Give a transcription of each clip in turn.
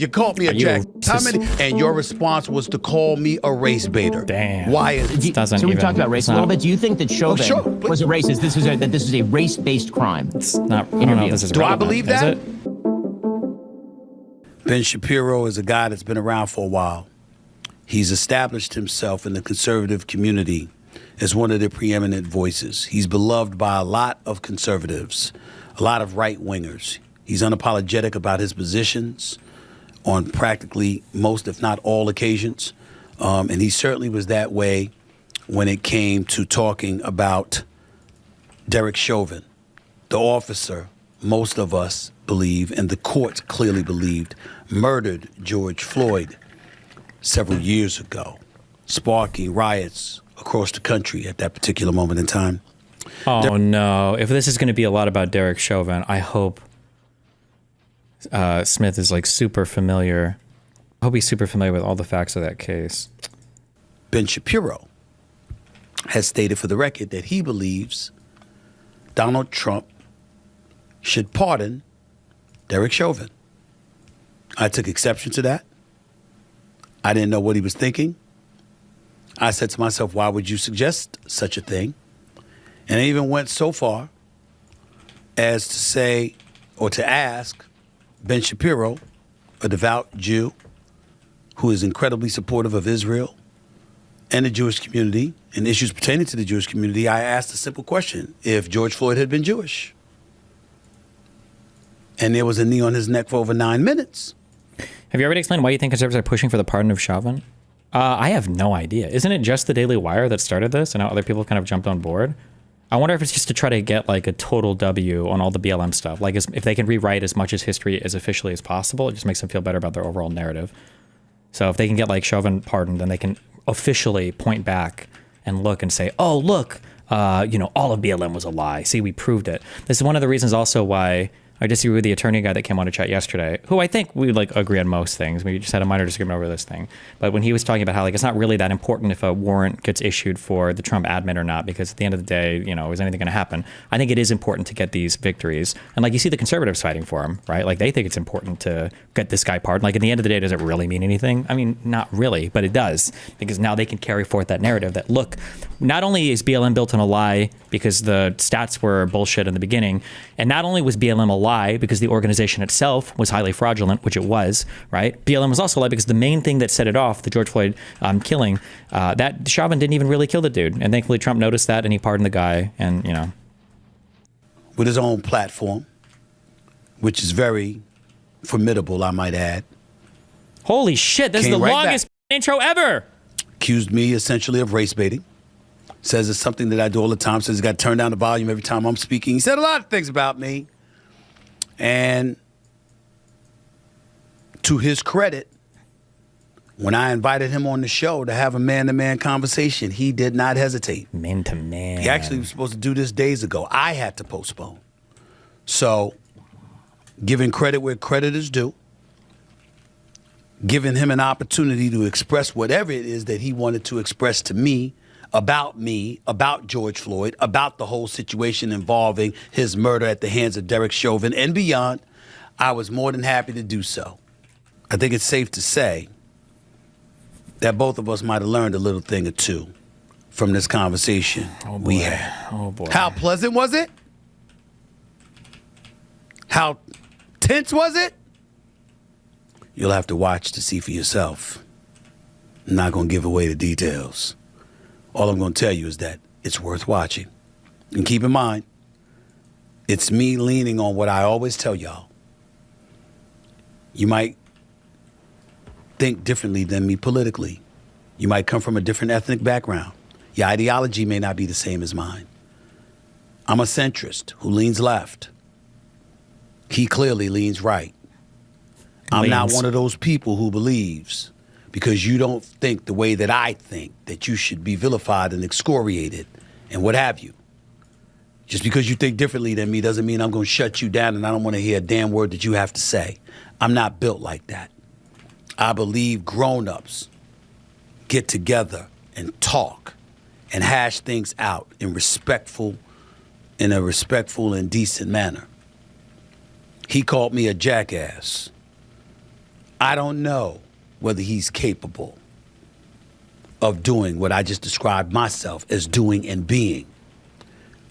You called me a jack. How many? And your response was to call me a race baiter. Damn. Why is it? Doesn't So we've even, talked about race a little bit. Do you think that Chauvin sure, was a racist? That this was a race-based crime? It's not. I don't know if this is Do I relevant, believe is that? it? Ben Shapiro is a guy that's been around for a while. He's established himself in the conservative community as one of the preeminent voices. He's beloved by a lot of conservatives, a lot of right-wingers. He's unapologetic about his positions on practically most, if not all, occasions. And he certainly was that way when it came to talking about Derek Chauvin, the officer most of us believe, and the courts clearly believed, murdered George Floyd several years ago, sparking riots across the country at that particular moment in time. Oh, no. If this is going to be a lot about Derek Chauvin, I hope Smith is like super familiar. I hope he's super familiar with all the facts of that case. Ben Shapiro has stated for the record that he believes Donald Trump should pardon Derek Chauvin. I took exception to that. I didn't know what he was thinking. I said to myself, why would you suggest such a thing? And I even went so far as to say, or to ask, Ben Shapiro, a devout Jew who is incredibly supportive of Israel and the Jewish community and issues pertaining to the Jewish community, I asked a simple question: if George Floyd had been Jewish and there was a knee on his neck for over 9 minutes. Have you already explained why you think conservatives are pushing for the pardon of Chauvin? I have no idea. Isn't it just the Daily Wire that started this and now other people kind of jumped on board? I wonder if it's just to try to get like a total W on all the BLM stuff. Like if they can rewrite as much as history as officially as possible, it just makes them feel better about their overall narrative. So if they can get like Chauvin pardoned, then they can officially point back and look and say, oh, look, all of BLM was a lie. See, we proved it. This is one of the reasons also why I disagree with the attorney guy that came on to chat yesterday, who I think we like agree on most things. We just had a minor disagreement over this thing. But when he was talking about how like it's not really that important if a warrant gets issued for the Trump admin or not, because at the end of the day, is anything going to happen? I think it is important to get these victories. And like you see the conservatives fighting for him, right? Like they think it's important to get this guy pardoned. Like at the end of the day, does it really mean anything? I mean, not really, but it does, because now they can carry forth that narrative that, look, not only is BLM built on a lie because the stats were bullshit in the beginning, and not only was BLM a lie because the organization itself was highly fraudulent, which it was, right? BLM was also a lie because the main thing that set it off, the George Floyd killing, that Chauvin didn't even really kill the dude. And thankfully Trump noticed that and he pardoned the guy and, With his own platform, which is very formidable, I might add. Holy shit, this is the longest intro ever. Accused me essentially of race baiting. Says it's something that I do all the time. Says he's got to turn down the volume every time I'm speaking. He said a lot of things about me. And to his credit, when I invited him on the show to have a man-to-man conversation, he did not hesitate. Man-to-man. He actually was supposed to do this days ago. I had to postpone. So, giving credit where credit is due, giving him an opportunity to express whatever it is that he wanted to express to me, about George Floyd, about the whole situation involving his murder at the hands of Derek Chauvin and beyond, I was more than happy to do so. I think it's safe to say that both of us might have learned a little thing or two from this conversation we had. Oh, boy. How pleasant was it? How tense was it? You'll have to watch to see for yourself. I'm not going to give away the details. All I'm going to tell you is that it's worth watching. And keep in mind, it's me leaning on what I always tell y'all. You might think differently than me politically. You might come from a different ethnic background. Your ideology may not be the same as mine. I'm a centrist who leans left. He clearly leans right. I'm not one of those people who believes because you don't think the way that I think, that you should be vilified and excoriated and what have you. Just because you think differently than me doesn't mean I'm going to shut you down and I don't want to hear a damn word that you have to say. I'm not built like that. I believe grown-ups get together and talk and hash things out in a respectful and decent manner. He called me a jackass. I don't know whether he's capable of doing what I just described myself as doing and being.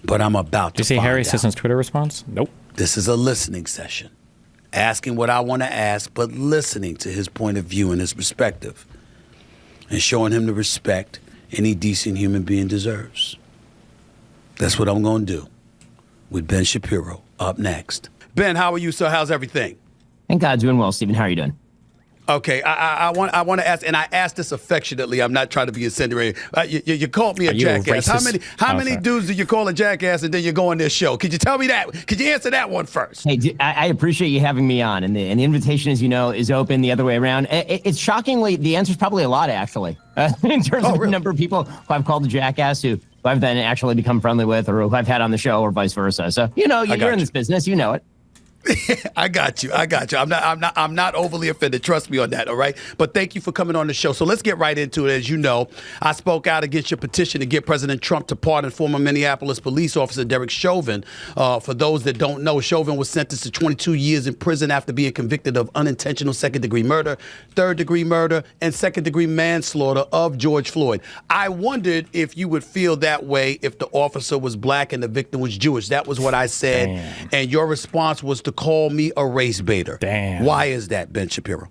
But I'm about to Did you see find Harry out. Sisson's Twitter response? Nope. This is a listening session. Asking what I want to ask, but listening to his point of view and his perspective. And showing him the respect any decent human being deserves. That's what I'm going to do with Ben Shapiro up next. Ben, how are you, sir? How's everything? Thank God, doing well, Stephen. How are you doing? Okay, I want to ask, and I asked this affectionately. I'm not trying to be incendiary. You called me a Are you a jackass. racist? How many dudes do you call a jackass, and then you go on this show? Could you tell me that? Could you answer that one first? Hey, I appreciate you having me on, and the invitation, as you know, is open the other way around. It's shockingly, the answer is probably a lot, actually, in terms of the number of people who I've called a jackass who I've then actually become friendly with, or who I've had on the show, or vice versa. So you're in this business, you know it. I got you. I'm not overly offended. Trust me on that, all right? But thank you for coming on the show. So let's get right into it. As you know, I spoke out against your petition to get President Trump to pardon former Minneapolis police officer Derek Chauvin. For those that don't know, Chauvin was sentenced to 22 years in prison after being convicted of unintentional second-degree murder, third-degree murder, and second-degree manslaughter of George Floyd. I wondered if you would feel that way if the officer was black and the victim was Jewish. That was what I said. Damn. And your response was to call me a race baiter. Damn. Why is that, Ben Shapiro?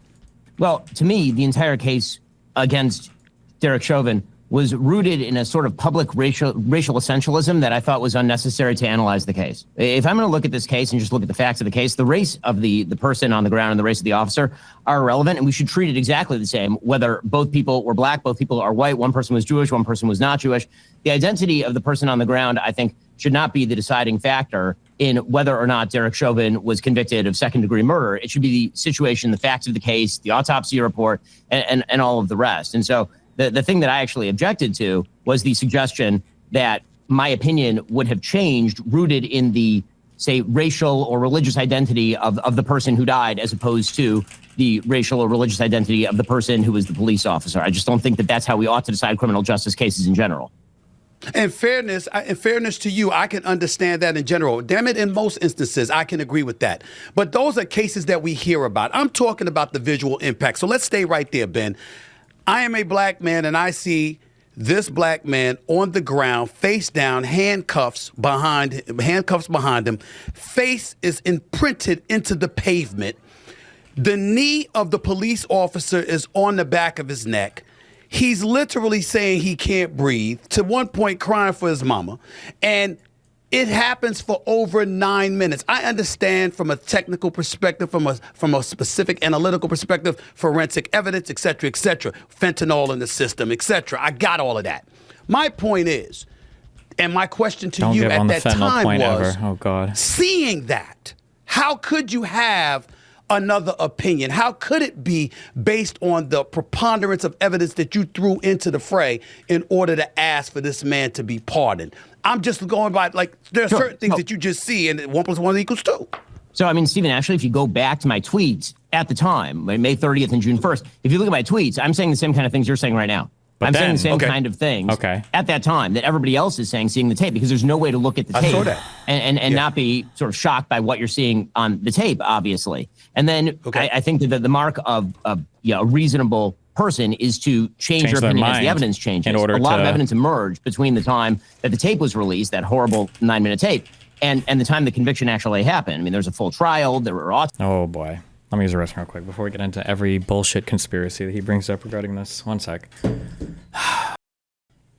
Well, to me, the entire case against Derek Chauvin was rooted in a sort of public racial essentialism that I thought was unnecessary to analyze the case. If I'm going to look at this case and just look at the facts of the case, the race of the person on the ground and the race of the officer are irrelevant, and we should treat it exactly the same, whether both people were black, both people are white, one person was Jewish, one person was not Jewish. The identity of the person on the ground, I think, should not be the deciding factor in whether or not Derek Chauvin was convicted of second-degree murder. It should be the situation, the facts of the case, the autopsy report, and all of the rest. And so the thing that I actually objected to was the suggestion that my opinion would have changed rooted in the, say, racial or religious identity of the person who died, as opposed to the racial or religious identity of the person who was the police officer. I just don't think that that's how we ought to decide criminal justice cases in general. In fairness to you, I can understand that in general. Damn it, in most instances, I can agree with that. But those are cases that we hear about. I'm talking about the visual impact. So let's stay right there, Ben. I am a black man, and I see this black man on the ground, face down, handcuffs behind him. Face is imprinted into the pavement. The knee of the police officer is on the back of his neck. He's literally saying he can't breathe, to one point crying for his mama. And it happens for over 9 minutes. I understand from a technical perspective, from a specific analytical perspective, forensic evidence, et cetera, fentanyl in the system, et cetera. I got all of that. My point is, and my question to you at that time was, oh God, seeing that, how could you have another opinion? How could it be based on the preponderance of evidence that you threw into the fray in order to ask for this man to be pardoned? I'm just going by, like, there are certain things that you just see, and 1 + 1 = 2. So, I mean, Stephen, actually, if you go back to my tweets at the time, May 30th and June 1st, if you look at my tweets, I'm saying the same kind of things you're saying right now. I'm saying the same kind of things at that time that everybody else is saying, seeing the tape, because there's no way to look at the tape I saw that. and not be sort of shocked by what you're seeing on the tape, obviously. And then I think that the mark of a reasonable person is to change your opinion as the evidence changes. A lot of evidence emerged between the time that the tape was released, that horrible 9-minute tape, and the time the conviction actually happened. I mean, there's a full trial. There were oh boy. Let me use the restroom real quick before we get into every bullshit conspiracy that he brings up regarding this. 1 sec.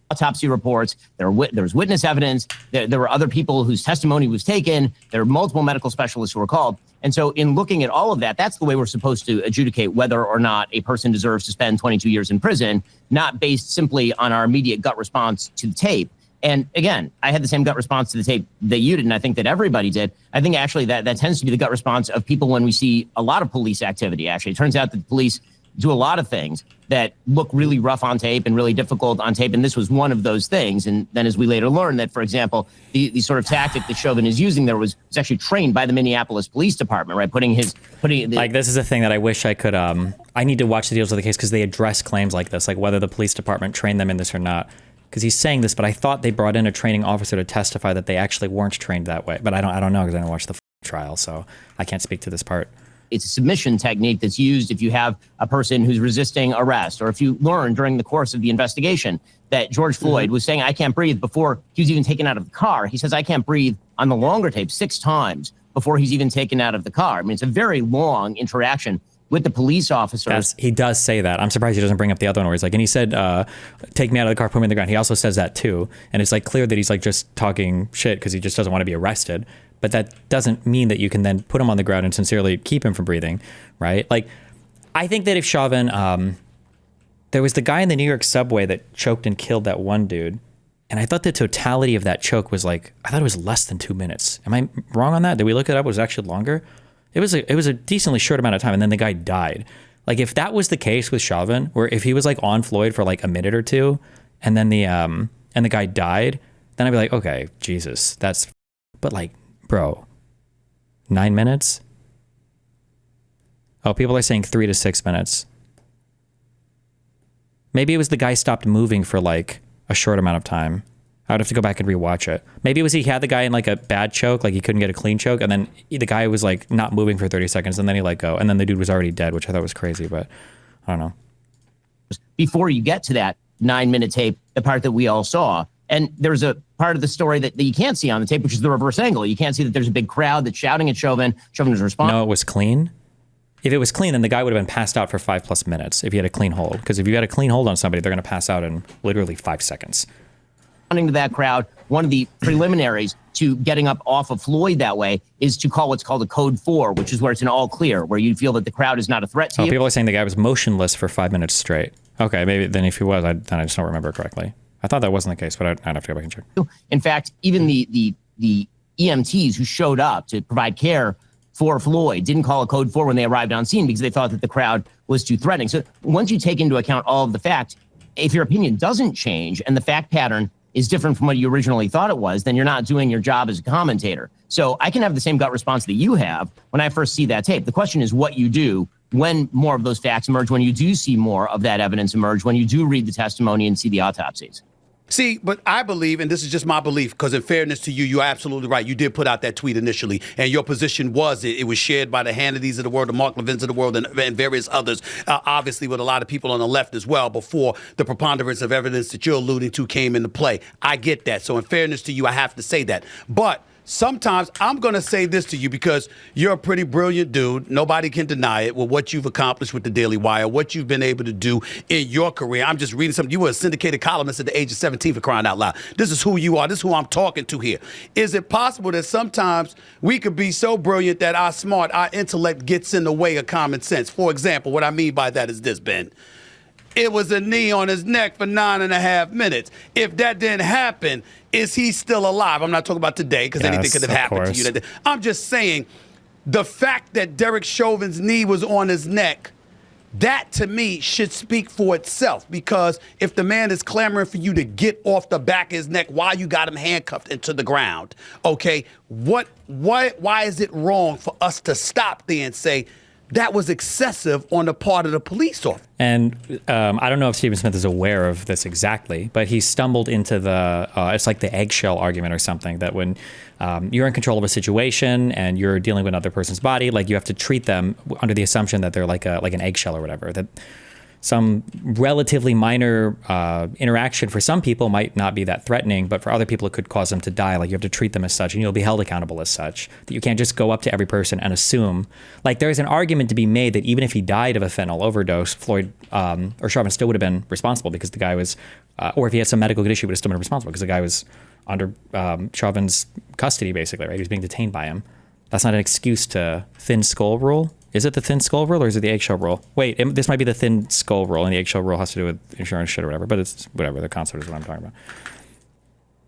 Autopsy reports. There was witness evidence. There were other people whose testimony was taken. There were multiple medical specialists who were called. And so in looking at all of that, that's the way we're supposed to adjudicate whether or not a person deserves to spend 22 years in prison, not based simply on our immediate gut response to the tape. And again, I had the same gut response to the tape that you did, and I think that everybody did. I think actually that tends to be the gut response of people when we see a lot of police activity. Actually, it turns out that the police do a lot of things that look really rough on tape and really difficult on tape, and this was one of those things. And then as we later learned that, for example, the sort of tactic that Chauvin is using there was actually trained by the Minneapolis Police Department, right? Like, this is a thing that I wish I could, I need to watch the deals of the case because they address claims like this, like whether the police department trained them in this or not. Because he's saying this, but I thought they brought in a training officer to testify that they actually weren't trained that way. But I don't know because I didn't watch the trial, so I can't speak to this part. it's a submission technique that's used if you have a person who's resisting arrest, or if you learn during the course of the investigation that George Floyd was saying, "I can't breathe," before he was even taken out of the car. He says, "I can't breathe" on the longer tape 6 times before he's even taken out of the car. I mean, it's a very long interaction with the police officers. He does say that. I'm surprised he doesn't bring up the other one where he's like, and he said, take me out of the car, put me on the ground. He also says that too. And it's like clear that he's like just talking shit because he just doesn't want to be arrested. But that doesn't mean that you can then put him on the ground and sincerely keep him from breathing, right? Like, I think that if Chauvin, there was the guy in the New York subway that choked and killed that one dude. And I thought the totality of that choke was like, I thought it was less than 2 minutes. Am I wrong on that? Did we look it up? Was it actually longer? It was a decently short amount of time, and then the guy died. Like, if that was the case with Chauvin, or if he was like on Floyd for like a minute or two, and then the guy died, then I'd be like, okay, Jesus, that's. But like, bro, 9 minutes? Oh, people are saying 3 to 6 minutes. Maybe it was the guy stopped moving for like a short amount of time. I would have to go back and rewatch it. Maybe it was he had the guy in like a bad choke, like he couldn't get a clean choke, and then the guy was like not moving for 30 seconds, and then he let go, and then the dude was already dead, which I thought was crazy, but I don't know. Before you get to that 9-minute tape, the part that we all saw, and there's a part of the story that you can't see on the tape, which is the reverse angle. You can't see that there's a big crowd that's shouting at Chauvin. Chauvin was responding. No, it was clean. If it was clean, then the guy would have been passed out for 5+ minutes if he had a clean hold. Because if you had a clean hold on somebody, they're going to pass out in literally 5 seconds. To that crowd, one of the preliminaries to getting up off of Floyd that way is to call what's called a code 4, which is where it's an all clear, where you feel that the crowd is not a threat to you. People are saying the guy was motionless for 5 minutes straight. Okay, maybe then if he was, then I just don't remember correctly. I thought that wasn't the case, but I'd have to go back and check. In fact, even the EMTs who showed up to provide care for Floyd didn't call a code 4 when they arrived on scene because they thought that the crowd was too threatening. So once you take into account all of the facts, if your opinion doesn't change and the fact pattern is different from what you originally thought it was, then you're not doing your job as a commentator. So I can have the same gut response that you have when I first see that tape. The question is what you do when more of those facts emerge, when you do see more of that evidence emerge, when you do read the testimony and see the autopsies. See, but I believe, and this is just my belief, because in fairness to you, you're absolutely right. You did put out that tweet initially, and your position was it was shared by the Hannitys of the world, the Mark Levins of the world, and various others, obviously with a lot of people on the left as well, before the preponderance of evidence that you're alluding to came into play. I get that. So in fairness to you, I have to say that. But sometimes I'm going to say this to you because you're a pretty brilliant dude. Nobody can deny it with what you've accomplished with the Daily Wire, what you've been able to do in your career. I'm just reading something. You were a syndicated columnist at the age of 17, for crying out loud. This is who you are. This is who I'm talking to here. Is it possible that sometimes we could be so brilliant that our intellect gets in the way of common sense? For example, what I mean by that is this, Ben. It was a knee on his neck for 9.5 minutes. If that didn't happen, is he still alive? I'm not talking about today because anything could have happened to you. I'm just saying the fact that Derek Chauvin's knee was on his neck, that to me should speak for itself, because if the man is clamoring for you to get off the back of his neck while you got him handcuffed into the ground, okay, why is it wrong for us to stop there and say, that was excessive on the part of the police officer? And I don't know if Stephen Smith is aware of this exactly, but he stumbled into it's like the eggshell argument or something, that when you're in control of a situation and you're dealing with another person's body, like you have to treat them under the assumption that they're like an eggshell or whatever, that some relatively minor interaction for some people might not be that threatening, but for other people it could cause them to die. Like you have to treat them as such, and you'll be held accountable as such. That you can't just go up to every person and assume. Like there's an argument to be made that even if he died of a fentanyl overdose, Floyd or Chauvin still would have been responsible because the guy was, or if he had some medical condition, he would have still been responsible because the guy was under Chauvin's custody, basically, right? He was being detained by him. That's not an excuse to thin skull rule. Is it the thin skull rule or is it the eggshell rule? Wait, this might be the thin skull rule, and the eggshell rule has to do with insurance shit or whatever, but it's whatever. The concept is what I'm talking about.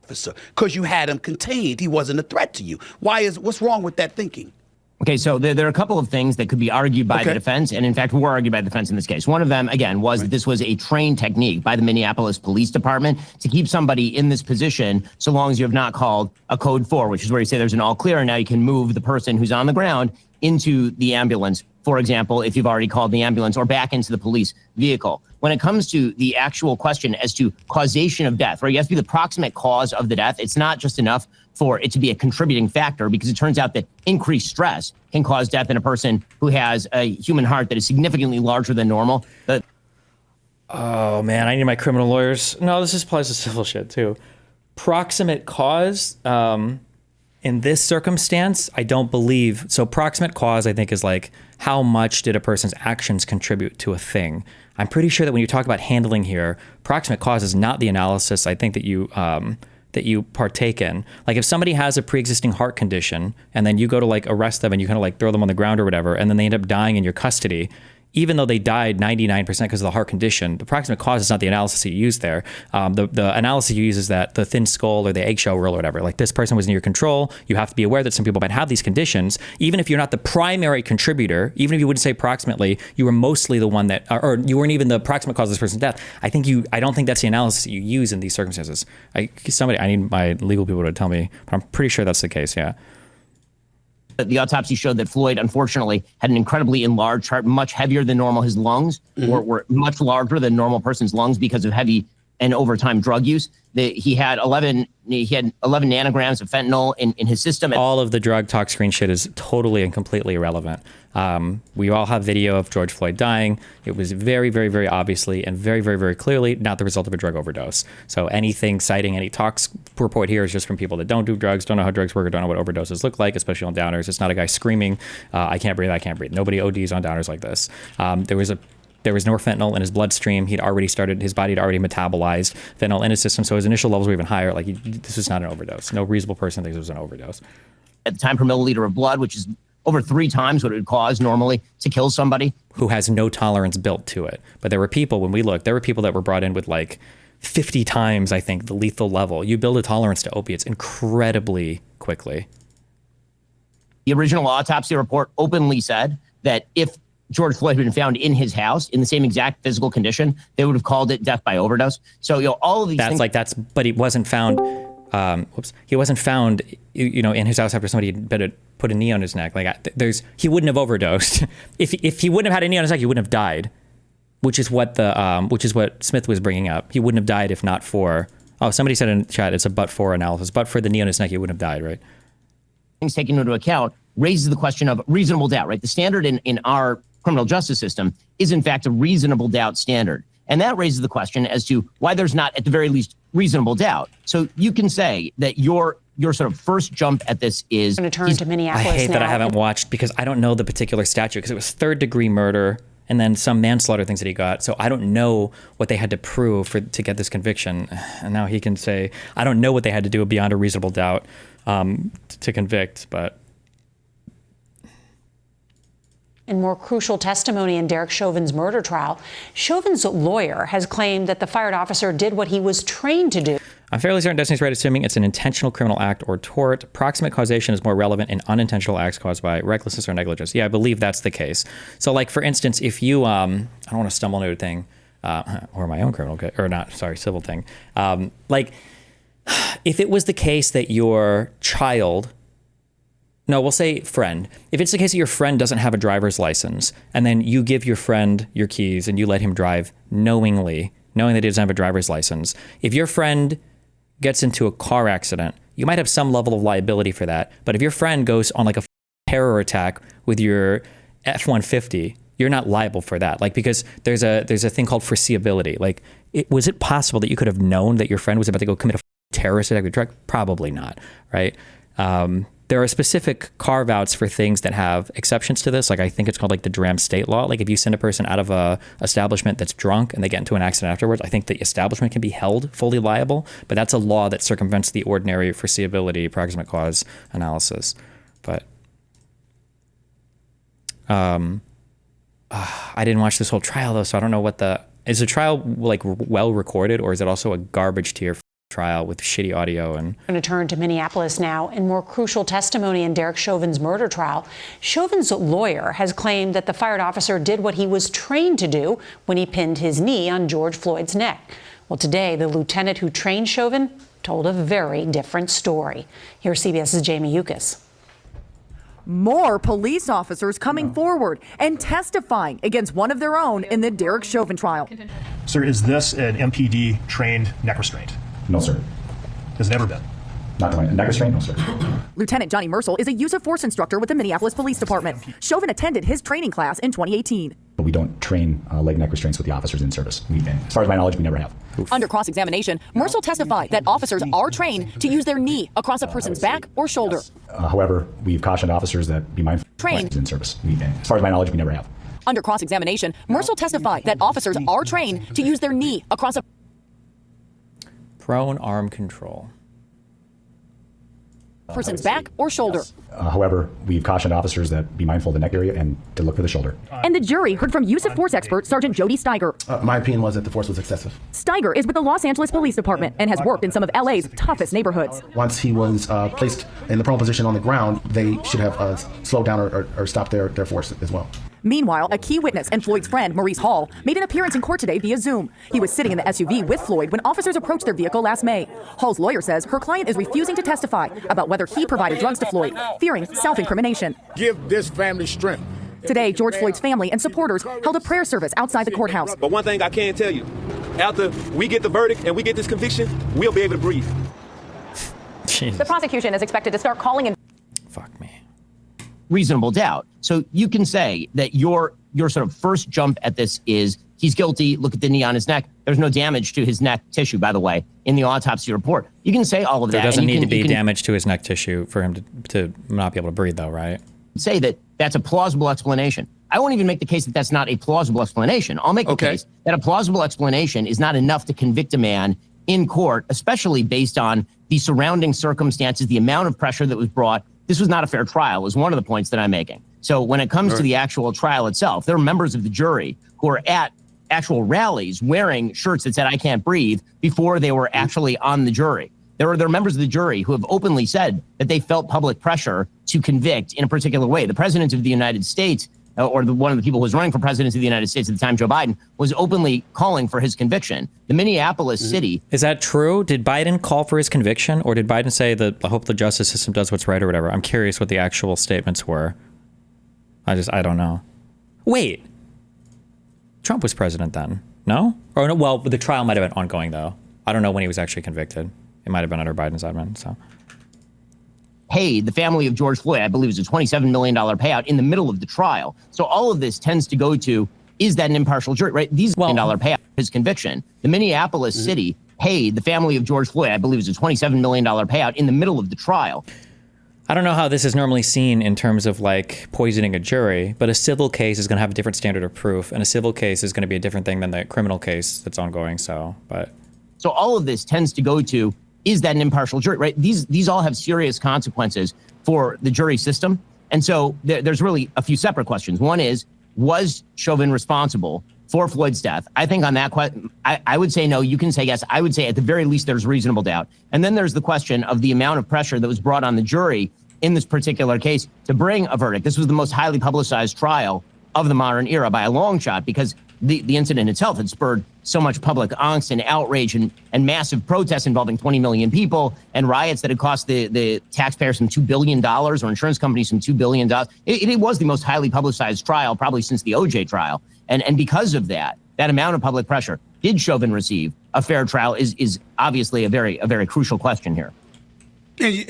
Because you had him contained. He wasn't a threat to you. What's wrong with that thinking? Okay, so there are a couple of things that could be argued by the defense, and in fact were argued by the defense in this case. One of them, again, was that this was a trained technique by the Minneapolis Police Department to keep somebody in this position so long as you have not called a code 4, which is where you say there's an all clear, and now you can move the person who's on the ground into the ambulance for example, if you've already called the ambulance, or back into the police vehicle. When it comes to the actual question as to causation of death, right, you have to be the proximate cause of the death. It's not just enough for it to be a contributing factor, because it turns out that increased stress can cause death in a person who has a human heart that is significantly larger than normal. Oh man, I need my criminal lawyers. No, this applies to civil shit too. Proximate cause, in this circumstance, I don't believe. So proximate cause, I think, is like, how much did a person's actions contribute to a thing? I'm pretty sure that when you talk about handling here, proximate cause is not the analysis I think that you partake in. Like, if somebody has a pre-existing heart condition and then you go to like arrest them and you kind of like throw them on the ground or whatever, and then they end up dying in your custody, even though they died 99% because of the heart condition, the proximate cause is not the analysis that you use there. The analysis you use is that the thin skull or the eggshell rule or whatever, like, this person was in your control. You have to be aware that some people might have these conditions. Even if you're not the primary contributor, even if you wouldn't say proximately, you were mostly the one that, or you weren't even the proximate cause of this person's death. I don't think that's the analysis that you use in these circumstances. I need my legal people to tell me, but I'm pretty sure that's the case, yeah. The autopsy showed that Floyd, unfortunately, had an incredibly enlarged heart, much heavier than normal. His lungs were much larger than normal person's lungs because of heavy and over time drug use. He had 11 nanograms of fentanyl in his system. All of the drug talk screen shit is totally and completely irrelevant. We all have video of George Floyd dying. It was very, very, very obviously and very, very, very clearly not the result of a drug overdose. So anything citing any tox report here is just from people that don't do drugs, don't know how drugs work, or don't know what overdoses look like, especially on downers. It's not a guy screaming, I can't breathe, I can't breathe. Nobody ODs on downers like this. There was no fentanyl in his bloodstream. His body had already metabolized fentanyl in his system, so his initial levels were even higher. Like, this was not an overdose. No reasonable person thinks it was an overdose. At the time per milliliter of blood, which is over 3 times what it would cause normally to kill somebody. Who has no tolerance built to it. But there were people, when we looked, there were people that were brought in with like 50 times, I think, the lethal level. You build a tolerance to opiates incredibly quickly. The original autopsy report openly said that if George Floyd had been found in his house in the same exact physical condition, they would have called it death by overdose. So, all of these things. But he wasn't found, he wasn't found, in his house after somebody had put a knee on his neck. Like, he wouldn't have overdosed. If he wouldn't have had a knee on his neck, he wouldn't have died, which is what Smith was bringing up. He wouldn't have died if not for, somebody said in chat, it's a but-for analysis. But for the knee on his neck, he wouldn't have died, right? Things taken into account raises the question of reasonable doubt, right? The standard in our criminal justice system is in fact a reasonable doubt standard. And that raises the question as to why there's not, at the very least, reasonable doubt. So you can say that your sort of first jump at this is... I'm going to turn to Minneapolis I hate now. that I haven't watched, because I don't know the particular statute, because it was third-degree murder and then some manslaughter things that he got. So I don't know what they had to prove to get this conviction. And now he can say, I don't know what they had to do beyond a reasonable doubt to convict, but... In more crucial testimony in Derek Chauvin's murder trial, Chauvin's lawyer has claimed that the fired officer did what he was trained to do. I'm fairly certain Destiny's right, assuming it's an intentional criminal act or tort. Proximate causation is more relevant in unintentional acts caused by recklessness or negligence. Yeah, I believe that's the case. So, like, for instance, if you, I don't want to stumble into a thing, or my own criminal, or not, sorry, civil thing. Like, if it was the case that your child... No, we'll say friend. If it's the case that your friend doesn't have a driver's license, and then you give your friend your keys and you let him drive knowing that he doesn't have a driver's license, if your friend gets into a car accident, you might have some level of liability for that. But if your friend goes on like a terror attack with your F-150, you're not liable for that. Like, because there's a thing called foreseeability. Like, was it possible that you could have known that your friend was about to go commit a terrorist attack with a truck? Probably not, right? There are specific carve-outs for things that have exceptions to this. Like, I think it's called like the Dram state law. Like, if you send a person out of a establishment that's drunk and they get into an accident afterwards, I think the establishment can be held fully liable, but that's a law that circumvents the ordinary foreseeability, proximate cause analysis. But I didn't watch this whole trial though, so I don't know is the trial like well recorded, or is it also a garbage tier trial with shitty audio? And I'm going to turn to Minneapolis now. In more crucial testimony in Derek Chauvin's murder trial, Chauvin's lawyer has claimed that the fired officer did what he was trained to do when he pinned his knee on George Floyd's neck. Well, today, the lieutenant who trained Chauvin told a very different story. Here's CBS's Jamie Yukas. More police officers coming forward and testifying against one of their own in the Derek Chauvin trial. Sir, is this an MPD trained neck restraint? No, sir. Has never been. Not to my neck restraint, no, sir. Lieutenant Johnny Mercel is a use of force instructor with the Minneapolis Police Department. Chauvin attended his training class in 2018. But we don't train leg neck restraints with the officers in service. As far as my knowledge, we never have. Under cross-examination, Mercel testified that officers are trained to use their knee across a person's back or shoulder. However, we've cautioned officers that be mindful Trained. in service. As far as my knowledge, we never have. Under cross-examination, Mercel testified that officers are trained to use their knee across a Prone arm control. person's back or shoulder. However, we've cautioned officers that be mindful of the neck area and to look for the shoulder. And the jury heard from use of force expert Sergeant Jody Steiger. My opinion was that the force was excessive. Steiger is with the Los Angeles Police Department and has worked in some of LA's toughest neighborhoods. Once he was placed in the prone position on the ground, they should have slowed down or stopped their force as well. Meanwhile, a key witness and Floyd's friend, Maurice Hall, made an appearance in court today via Zoom. He was sitting in the SUV with Floyd when officers approached their vehicle last May. Hall's lawyer says her client is refusing to testify about whether he provided drugs to Floyd, fearing self-incrimination. Give this family strength. Today, George Floyd's family and supporters held a prayer service outside the courthouse. But one thing I can tell you, after we get the verdict and we get this conviction, we'll be able to breathe. Jesus. The prosecution is expected to start calling in. Fuck me. Reasonable doubt. So you can say that your sort of first jump at this is he's guilty. Look at the knee on his neck. There's no damage to his neck tissue, by the way, in the autopsy report. You can say all of that. There doesn't need to be damage to his neck tissue for him to not be able to breathe, though, right? Say that that's a plausible explanation. I won't even make the case that that's not a plausible explanation. I'll make the case that a plausible explanation is not enough to convict a man in court, especially based on the surrounding circumstances, the amount of pressure that was brought. This was not a fair trial, is one of the points that I'm making. So when it comes to the actual trial itself, there are members of the jury who are at actual rallies wearing shirts that said, "I can't breathe," before they were actually on the jury. There are members of the jury who have openly said that they felt public pressure to convict in a particular way. The president of the United States, or one of the people who was running for president of the United States at the time, Joe Biden, was openly calling for his conviction. The Minneapolis city. Is that true? Did Biden call for his conviction, or did Biden say that I hope the justice system does what's right or whatever? I'm curious what the actual statements were. I don't know. Wait. Trump was president then, no? Or no, well, the trial might have been ongoing, though. I don't know when he was actually convicted. It might have been under Biden's admin, so. Paid the family of George Floyd, I believe it was a $27 million payout in the middle of the trial. So all of this tends to go to, is that an impartial jury, right? These $1 million payout, his conviction. The Minneapolis city paid the family of George Floyd, I believe it was a $27 million payout in the middle of the trial. I don't know how this is normally seen in terms of like poisoning a jury, but a civil case is going to have a different standard of proof, and a civil case is going to be a different thing than the criminal case that's ongoing. So all of this tends to go to, is that an impartial jury, right? These all have serious consequences for the jury system. And so there's really a few separate questions. One is, was Chauvin responsible for Floyd's death? I think on that question, I would say no. You can say yes. I would say at the very least there's reasonable doubt. And then there's the question of the amount of pressure that was brought on the jury in this particular case to bring a verdict. This was the most highly publicized trial of the modern era by a long shot, because the incident itself had spurred so much public angst and outrage and massive protests involving 20 million people and riots that had cost the taxpayers some $2 billion, or insurance companies some $2 billion. It was the most highly publicized trial probably since the OJ trial. And because of that amount of public pressure, did Chauvin receive a fair trial is obviously a very crucial question here.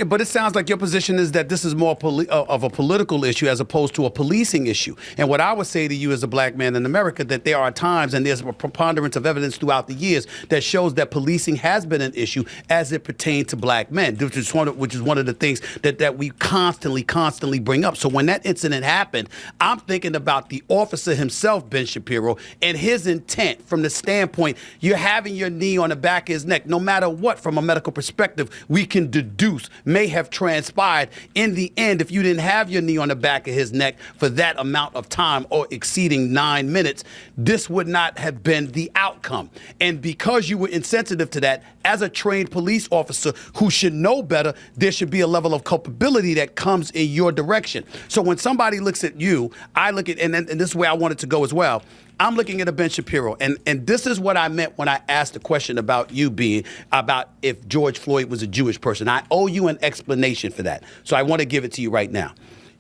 But it sounds like your position is that this is more of a political issue as opposed to a policing issue. And what I would say to you as a black man in America, that there are times, and there's a preponderance of evidence throughout the years that shows that policing has been an issue as it pertains to black men, which is one of the things that we constantly bring up. So when that incident happened, I'm thinking about the officer himself, Ben Shapiro, and his intent from the standpoint, you're having your knee on the back of his neck. No matter what, from a medical perspective, we can deduce may have transpired in the end if you didn't have your knee on the back of his neck for that amount of time or exceeding 9 minutes, this would not have been the outcome. And because you were insensitive to that, as a trained police officer who should know better, there should be a level of culpability that comes in your direction. So when somebody looks at you, I look at, and this is where I want it to go as well, I'm looking at a Ben Shapiro, and this is what I meant when I asked the question about you being about if George Floyd was a Jewish person. I owe you an explanation for that, so I want to give it to you right now.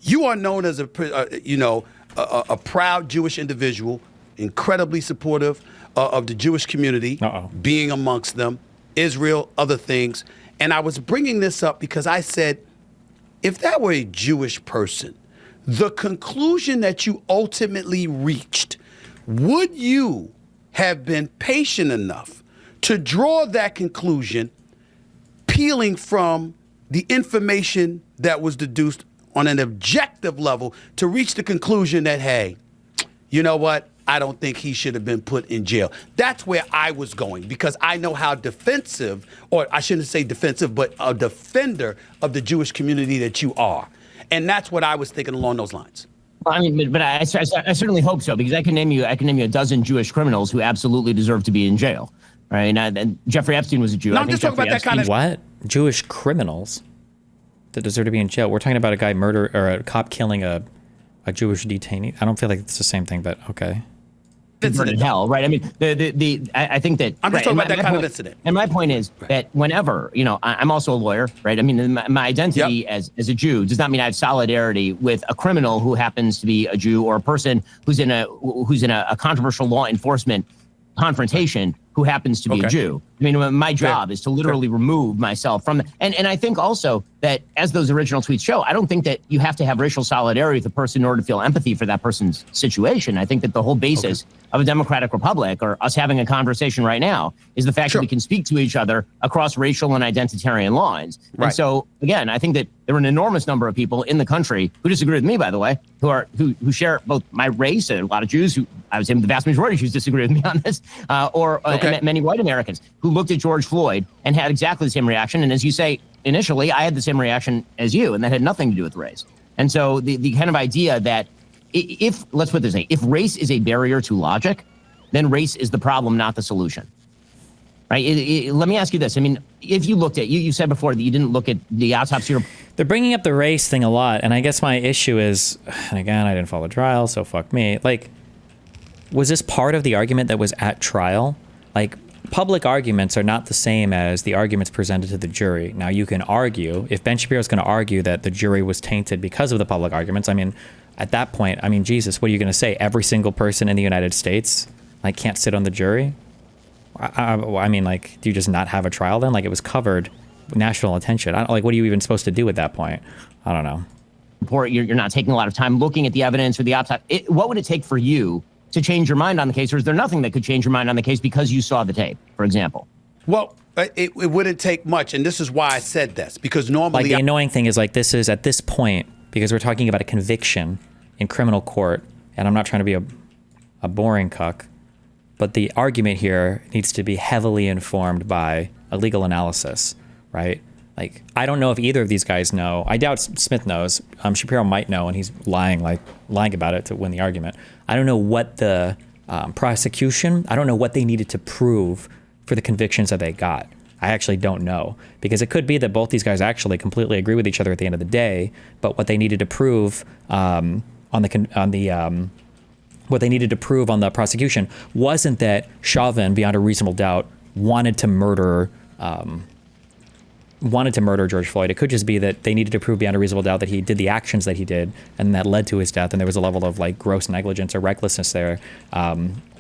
You are known as a proud Jewish individual, incredibly supportive of the Jewish community, being amongst them, Israel, other things. And I was bringing this up because I said, if that were a Jewish person, the conclusion that you ultimately reached, would you have been patient enough to draw that conclusion, peeling from the information that was deduced on an objective level to reach the conclusion that, hey, you know what? I don't think he should have been put in jail. That's where I was going, because I know how defensive, or I shouldn't say defensive, but a defender of the Jewish community that you are. And that's what I was thinking along those lines. I mean, but I certainly hope so, because I can name you a dozen Jewish criminals who absolutely deserve to be in jail, right? And Jeffrey Epstein was a Jew. No, I'm just talking about that kind of what? Jewish criminals that deserve to be in jail. We're talking about a guy or a cop killing a Jewish detainee. I don't feel like it's the same thing, but okay. Converted hell, right? I mean, I think that I'm just talking about that kind of incident. And my point is that whenever, I'm also a lawyer, right? I mean, my identity as a Jew does not mean I have solidarity with a criminal who happens to be a Jew, or a person who's in a controversial law enforcement confrontation who happens to be a Jew. I mean, my job is to literally remove myself from and I think also that, as those original tweets show, I don't think that you have to have racial solidarity with a person in order to feel empathy for that person's situation. I think that the whole basis of a democratic republic, or us having a conversation right now, is the fact that we can speak to each other across racial and identitarian lines. Right. And so, again, I think that there are an enormous number of people in the country who disagree with me, by the way, who share both my race, and a lot of Jews who, I would say the vast majority of Jews disagree with me on this, or many white Americans who looked at George Floyd and had exactly the same reaction. And as you say, initially, I had the same reaction as you, and that had nothing to do with race. And so the kind of idea that let's put it this way, if race is a barrier to logic, then race is the problem, not the solution. Right? Let me ask you this. I mean, if you looked at, you said before that you didn't look at the autopsy report. They're bringing up the race thing a lot, and I guess my issue is, and again, I didn't follow the trial, so fuck me. Like, was this part of the argument that was at trial? Like, public arguments are not the same as the arguments presented to the jury. Now, you can argue, if Ben Shapiro is going to argue that the jury was tainted because of the public arguments, I mean, at that point, I mean, Jesus, what are you going to say? Every single person in the United States, like, can't sit on the jury? I mean, like, do you just not have a trial then? Like, it was covered, national attention. Like, what are you even supposed to do at that point? I don't know. You're not taking a lot of time looking at the evidence or the autopsy. What would it take for you to change your mind on the case, or is there nothing that could change your mind on the case because you saw the tape, for example? Well, it wouldn't take much, and this is why I said this, because normally... Like, the annoying thing is, like, this is, at this point, because we're talking about a conviction in criminal court, and I'm not trying to be a boring cuck, but the argument here needs to be heavily informed by a legal analysis, right? Like, I don't know if either of these guys know. I doubt Smith knows. Shapiro might know, and he's lying about it to win the argument. I don't know what the prosecution, I don't know what they needed to prove for the convictions that they got. I actually don't know, because it could be that both these guys actually completely agree with each other at the end of the day, but what they needed to prove what they needed to prove on the prosecution wasn't that Chauvin, beyond a reasonable doubt, wanted to murder George Floyd. It could just be that they needed to prove beyond a reasonable doubt that he did the actions that he did, and that led to his death, and there was a level of, like, gross negligence or recklessness there,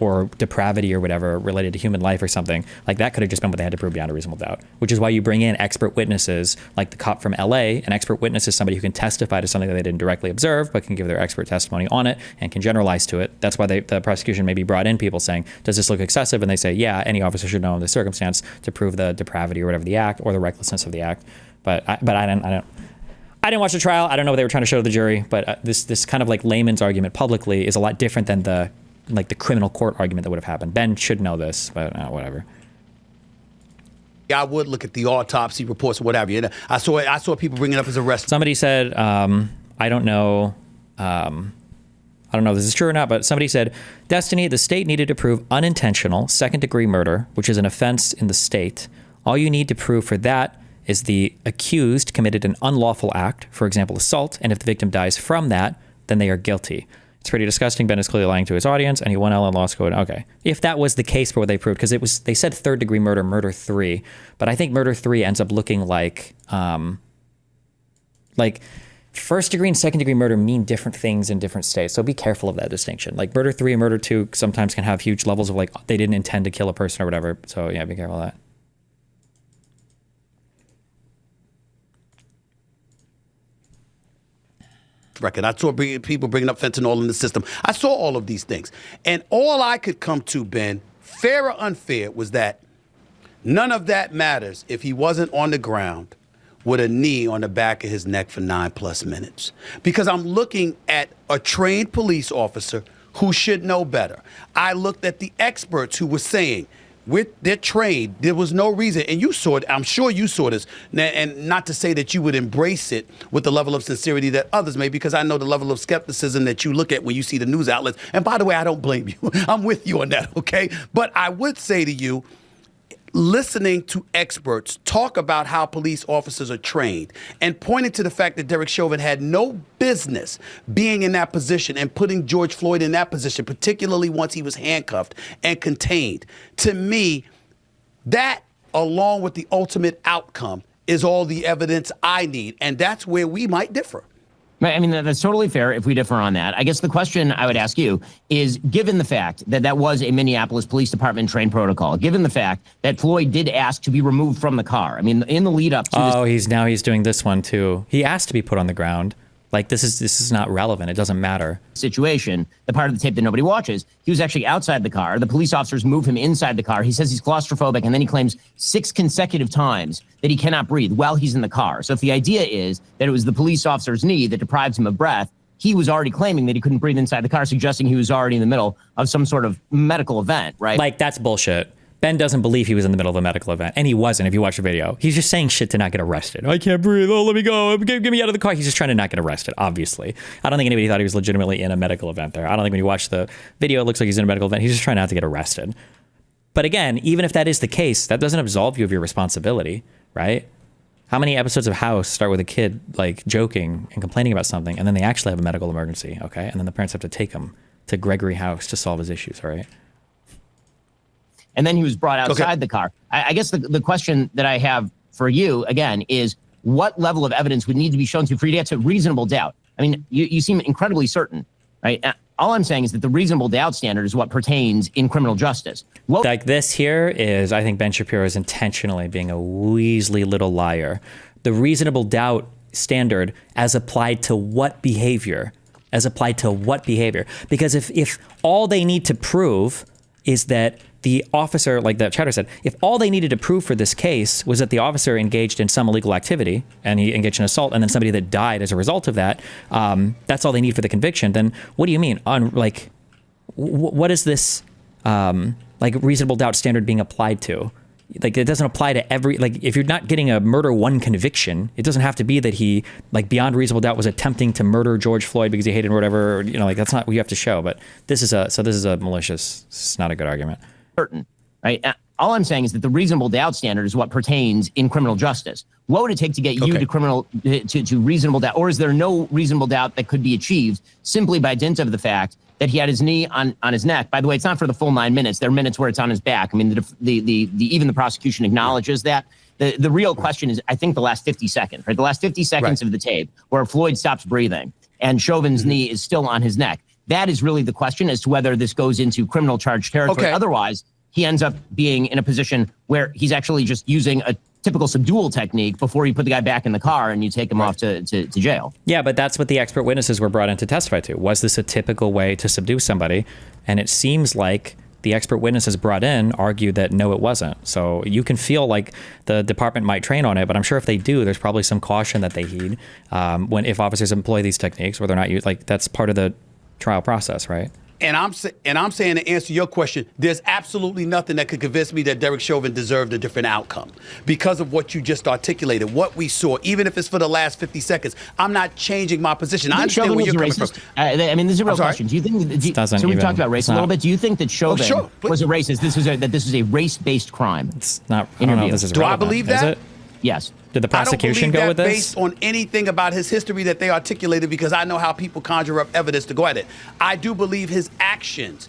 or depravity or whatever related to human life or something. Like, that could have just been what they had to prove beyond a reasonable doubt, which is why you bring in expert witnesses like the cop from LA. An expert witness is somebody who can testify to something that they didn't directly observe, but can give their expert testimony on it and can generalize to it. That's why the prosecution maybe brought in people saying, does this look excessive? And they say, yeah, any officer should know in this circumstance to prove the depravity or whatever the act, or the recklessness of the act. But I didn't watch the trial. I don't know what they were trying to show to the jury, but this kind of, like, layman's argument publicly is a lot different than the criminal court argument that would have happened. Ben should know this, but whatever. I would look at the autopsy reports or whatever. You know, I saw people bringing it up as a arrest. Somebody said, I don't know if this is true or not, but somebody said, Destiny, the state needed to prove unintentional second-degree murder, which is an offense in the state. All you need to prove for that is the accused committed an unlawful act, for example, assault, and if the victim dies from that, then they are guilty. It's pretty disgusting. Ben is clearly lying to his audience, and he won L in law school. Okay. If that was the case for what they proved, because they said third-degree murder, murder 3, but I think murder 3 ends up looking like first degree and second degree murder mean different things in different states. So be careful of that distinction. Like murder 3 and murder 2 sometimes can have huge levels of like, they didn't intend to kill a person or whatever. So yeah, be careful of that. Record. I saw people bringing up fentanyl in the system. I saw all of these things. And all I could come to, Ben, fair or unfair, was that none of that matters if he wasn't on the ground with a knee on the back of his neck for 9+ minutes. Because I'm looking at a trained police officer who should know better. I looked at the experts who were saying, with their trade, there was no reason, and you saw it, I'm sure you saw this, and not to say that you would embrace it with the level of sincerity that others may, because I know the level of skepticism that you look at when you see the news outlets, and by the way, I don't blame you. I'm with you on that, okay? But I would say to you, listening to experts talk about how police officers are trained and pointing to the fact that Derek Chauvin had no business being in that position and putting George Floyd in that position, particularly once he was handcuffed and contained. To me, that, along with the ultimate outcome, is all the evidence I need. And that's where we might differ. I mean, that's totally fair if we differ on that. I guess the question I would ask you is, given the fact that that was a Minneapolis Police Department trained protocol, given the fact that Floyd did ask to be removed from the car, I mean, in the lead up to this... he's doing this one too. He asked to be put on the ground. Like, this is not relevant. It doesn't matter. Situation, the part of the tape that nobody watches, he was actually outside the car. The police officers move him inside the car. He says he's claustrophobic, and then he claims 6 consecutive times that he cannot breathe while he's in the car. So if the idea is that it was the police officer's knee that deprives him of breath, he was already claiming that he couldn't breathe inside the car, suggesting he was already in the middle of some sort of medical event, right? Like, that's bullshit. Ben doesn't believe he was in the middle of a medical event, and he wasn't if you watch the video. He's just saying shit to not get arrested. I can't breathe. Oh, let me go. Get me out of the car. He's just trying to not get arrested, obviously. I don't think anybody thought he was legitimately in a medical event there. I don't think when you watch the video, it looks like he's in a medical event. He's just trying not to get arrested. But again, even if that is the case, that doesn't absolve you of your responsibility, right? How many episodes of House start with a kid like joking and complaining about something, and then they actually have a medical emergency, okay? And then the parents have to take him to Gregory House to solve his issues, all right? And then he was brought outside the car. I guess the question that I have for you, again, is what level of evidence would need to be shown for you to get to reasonable doubt? I mean, you seem incredibly certain, right? All I'm saying is that the reasonable doubt standard is what pertains in criminal justice. Like this here is, I think Ben Shapiro is intentionally being a weaselly little liar. The reasonable doubt standard as applied to what behavior? As applied to what behavior? Because if all they need to prove is that the officer, like the chatter said, if all they needed to prove for this case was that the officer engaged in some illegal activity and he engaged in assault and then somebody that died as a result of that, that's all they need for the conviction, then what do you mean? What is this like reasonable doubt standard being applied to? Like, it doesn't apply to every, like, if you're not getting a murder 1 conviction, it doesn't have to be that he, like, beyond reasonable doubt was attempting to murder George Floyd because he hated him or whatever, or, you know, like, that's not what you have to show. But this is a malicious, it's not a good argument. Certain, right? All I'm saying is that the reasonable doubt standard is what pertains in criminal justice. What would it take to get you to reasonable doubt? Or is there no reasonable doubt that could be achieved simply by dint of the fact that he had his knee on his neck? By the way, it's not for the full 9 minutes. There are minutes where it's on his back. I mean, even the prosecution acknowledges that. The real question is, I think, the last 50 seconds, right? The last 50 seconds of the tape where Floyd stops breathing and Chauvin's knee is still on his neck. That is really the question as to whether this goes into criminal charge territory. Otherwise, he ends up being in a position where he's actually just using a typical subdual technique before you put the guy back in the car and you take him off to jail. Yeah, but that's what the expert witnesses were brought in to testify to. Was this a typical way to subdue somebody? And it seems like the expert witnesses brought in argued that no, it wasn't. So you can feel like the department might train on it, but I'm sure if they do, there's probably some caution that they heed if officers employ these techniques, whether or not that's part of the trial process, right? And I'm saying, to answer your question, there's absolutely nothing that could convince me that Derek Chauvin deserved a different outcome because of what you just articulated, what we saw, even if it's for the last 50 seconds. I'm not changing my position. I understand where you're coming from. I mean, this is a real question. Do you think? So we talked about race a little bit. Do you think that Chauvin was a racist? That this was a race-based crime. It's not. I don't know if this is Do relevant. I believe that? Is it? Yes. Did the prosecution go with this? Based on anything about his history that they articulated, because I know how people conjure up evidence to go at it. I do believe his actions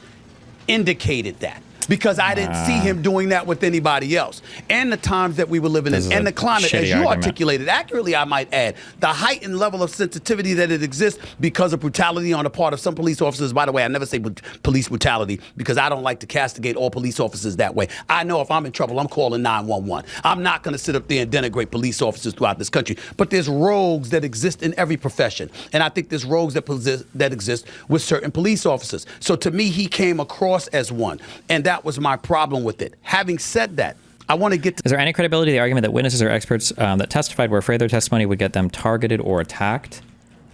indicated that. because I didn't see him doing that with anybody else. And the times that we were living in, and the climate, as you articulated accurately, I might add, the heightened level of sensitivity that it exists because of brutality on the part of some police officers. By the way, I never say police brutality because I don't like to castigate all police officers that way. I know if I'm in trouble, I'm calling 911. I'm not going to sit up there and denigrate police officers throughout this country. But there's rogues that exist in every profession. And I think there's rogues that exist with certain police officers. So to me, he came across as one. And that was my problem with it. Having said that, I want to get to... Is there any credibility to the argument that witnesses or experts that testified were afraid their testimony would get them targeted or attacked?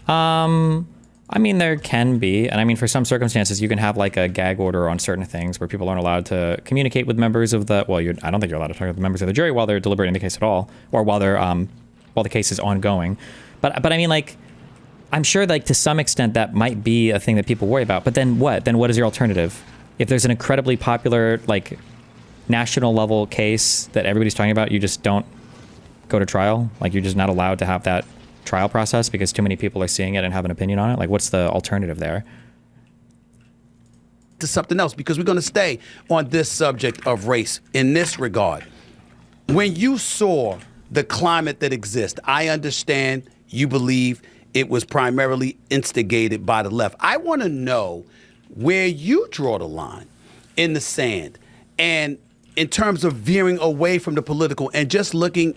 I mean, there can be. And I mean, for some circumstances, you can have like a gag order on certain things where people aren't allowed to communicate with members of the... Well, I don't think you're allowed to talk with the members of the jury while they're deliberating the case at all, or while the case is ongoing. But I mean, like, I'm sure like to some extent that might be a thing that people worry about. But then what? Then what is your alternative? If there's an incredibly popular, like, national level case that everybody's talking about, you just don't go to trial? Like, you're just not allowed to have that trial process because too many people are seeing it and have an opinion on it? Like, what's the alternative there? To something else, because we're going to stay on this subject of race in this regard. When you saw the climate that exists, I understand you believe it was primarily instigated by the left. I want to know where you draw the line in the sand, and in terms of veering away from the political and just looking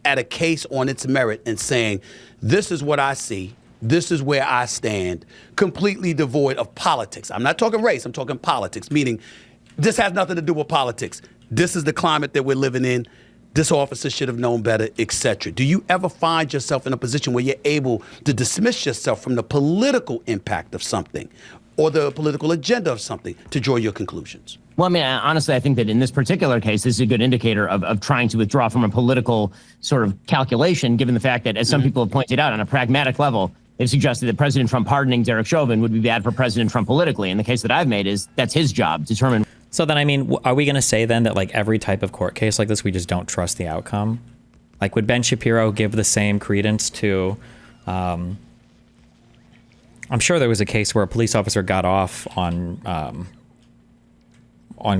at a case on its merit and saying, this is what I see, this is where I stand, completely devoid of politics. I'm not talking race, I'm talking politics, meaning this has nothing to do with politics. This is the climate that we're living in. This officer should have known better, etc. Do you ever find yourself in a position where you're able to dismiss yourself from the political impact of something or the political agenda of something to draw your conclusions? Well, I mean, honestly, I think that in this particular case, this is a good indicator of trying to withdraw from a political sort of calculation, given the fact that, as some people have pointed out, on a pragmatic level, they've suggested that President Trump pardoning Derek Chauvin would be bad for President Trump politically. And the case that I've made is that's his job to determine. So then, I mean, are we going to say then that like every type of court case like this, we just don't trust the outcome? Like, would Ben Shapiro give the same credence to, I'm sure there was a case where a police officer got off on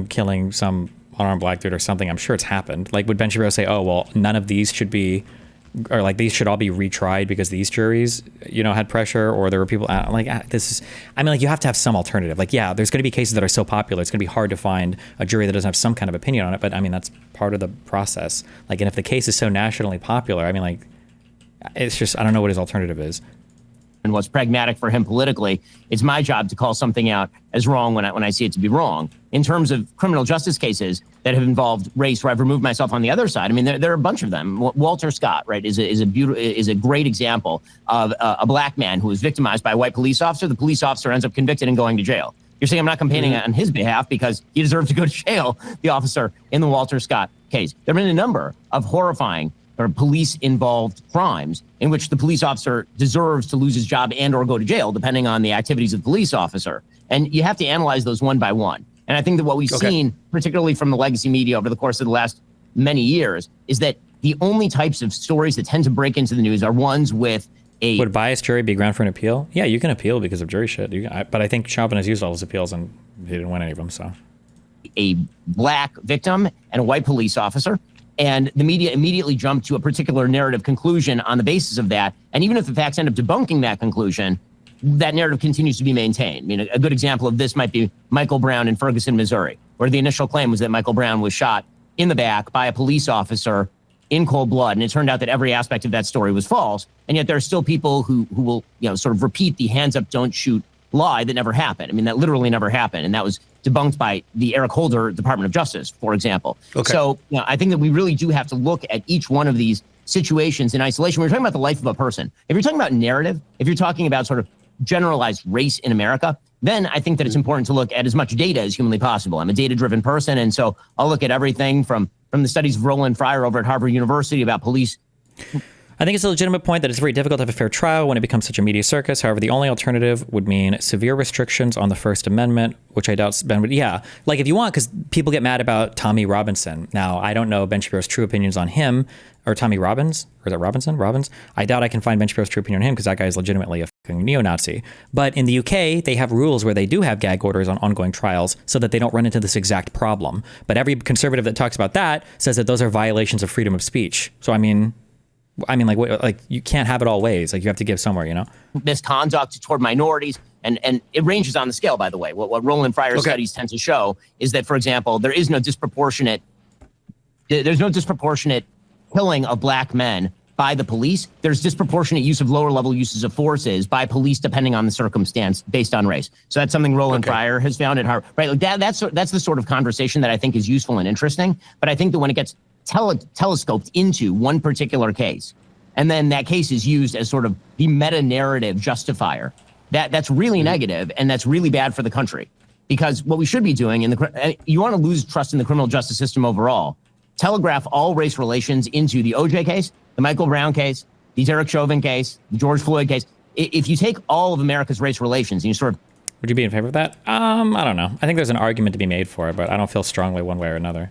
killing some unarmed black dude or something. I'm sure it's happened. Like, would Ben Shapiro say, oh, well, none of these should be, or like these should all be retried because these juries, had pressure, or there were people this is, I mean, like, you have to have some alternative. Like, yeah, there's going to be cases that are so popular, it's going to be hard to find a jury that doesn't have some kind of opinion on it. But I mean, that's part of the process. Like, and if the case is so nationally popular, I mean, like, it's just, I don't know what his alternative is. And what's pragmatic for him politically, it's my job to call something out as wrong when I see it to be wrong. In terms of criminal justice cases that have involved race, where I've removed myself on the other side, I mean, there are a bunch of them. Walter Scott, right, is a great example of a black man who was victimized by a white police officer. The police officer ends up convicted and going to jail. You're saying I'm not campaigning on his behalf because he deserves to go to jail, the officer in the Walter Scott case. There have been a number of horrifying or police-involved crimes in which the police officer deserves to lose his job and or go to jail, depending on the activities of the police officer. And you have to analyze those one by one. And I think that what we've seen, particularly from the legacy media over the course of the last many years, is that the only types of stories that tend to break into the news are ones with a... Would biased jury be ground for an appeal? Yeah, you can appeal because of jury shit. But I think Chauvin has used all his appeals and he didn't win any of them, so... A black victim and a white police officer. And the media immediately jumped to a particular narrative conclusion on the basis of that. And even if the facts end up debunking that conclusion, that narrative continues to be maintained. I mean, a good example of this might be Michael Brown in Ferguson, Missouri, where the initial claim was that Michael Brown was shot in the back by a police officer in cold blood. And it turned out that every aspect of that story was false. And yet there are still people who will, sort of repeat the hands up, don't shoot lie that never happened. I mean, that literally never happened. And that was debunked by the Eric Holder Department of Justice, for example. So I think that we really do have to look at each one of these situations in isolation. We're talking about the life of a person. If you're talking about narrative, if you're talking about sort of generalized race in America, then I think that it's important to look at as much data as humanly possible. I'm a data-driven person, and so I'll look at everything from the studies of Roland Fryer over at Harvard University about police I think it's a legitimate point that it's very difficult to have a fair trial when it becomes such a media circus. However, the only alternative would mean severe restrictions on the First Amendment, which I doubt Ben would. Yeah, like if you want, because people get mad about Tommy Robinson. Now, I don't know Ben Shapiro's true opinions on him, or Tommy Robbins, or is it Robinson? Robbins? I doubt I can find Ben Shapiro's true opinion on him because that guy is legitimately a fucking neo-Nazi. But in the UK, they have rules where they do have gag orders on ongoing trials so that they don't run into this exact problem. But every conservative that talks about that says that those are violations of freedom of speech. So I mean, like you can't have it all ways. Like you have to give somewhere, you know. Misconduct toward minorities, and it ranges on the scale. By the way, what Roland Fryer studies tend to show is that, for example, there's no disproportionate killing of black men by the police. There's disproportionate use of lower level uses of forces by police depending on the circumstance based on race. So that's something Roland Fryer has found at Harvard. Right, like that's the sort of conversation that I think is useful and interesting. But I think that when it gets telescoped into one particular case, and then that case is used as sort of the meta-narrative justifier, that's really negative, and that's really bad for the country. Because what we should be doing, you want to lose trust in the criminal justice system overall, telegraph all race relations into the OJ case, the Michael Brown case, the Derek Chauvin case, the George Floyd case. If you take all of America's race relations and you sort of... Would you be in favor of that? I don't know. I think there's an argument to be made for it, but I don't feel strongly one way or another.